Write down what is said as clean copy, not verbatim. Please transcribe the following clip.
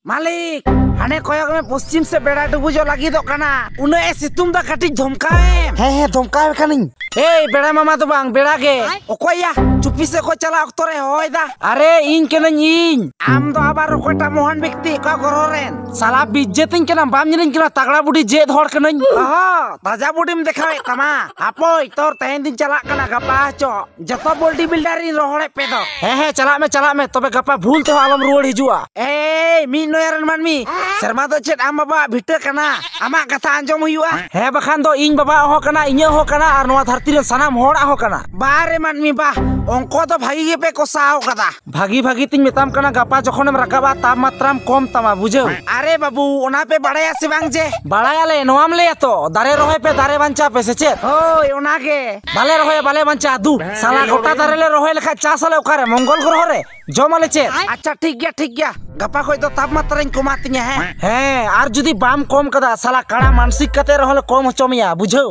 मालिक हाने कोयक में पश्चिम से बेड़ा डुबुजो लगी दो कना उन्हें सितुम दा कटी धमकाए हे धमकाए कनिं ए बेड़ा मामा तो बांग बेड़ा के ओकोया चुप्पी से को चला अक्तरे होय दा अरे इन केनन इन आम दो आबार कोटा मोहन व्यक्ति का गरोरेन साला बिज्जतिन केना बाम निन केना तगड़ा बुडी जेद हड़ कनन हां ताजा बुडीम देखावे तमा आपोय तोर तेन दिन चला कना गपा चो जतो बॉडी बिल्डर इन रोहड़े पे दो हे चला में तबे गपा भूल तो आलम रुवड़ हिजुआ ए मी नोयरन मानमी शर्मा दो चेत आम बाबा भिटर कना आमा कथा अंजम हुआ हे बखान दो इन बाबा हो कना इnye हो कना आर नोआ धरती रे सनाम होड़ा हो कना बारे मानमी बा अंको तो भागी गे पे कोसाव कदा भागी तिन मेताम कना गपा जखोनेम रकाबा तापमात्राम कम तमा बुझो अरे बाबू ओना पे बड़ाया से बांग जे बड़ायाले नोआम ले तो दारे रोहे पे दारे बांचा पे से चेत ओय ओना के बाले रोहे बाले बांचा दू साला गोटा दारे ले रोहे लेखा चासले ओकारे मंगल ग्रह रे जमाले चेत अच्छा ठीक गया गपा कोई तो तापमात्रा कमातिया है आर जुदी बाम कम कदा साला कड़ा मानसिक कते रहले कम हचमिया बुझो।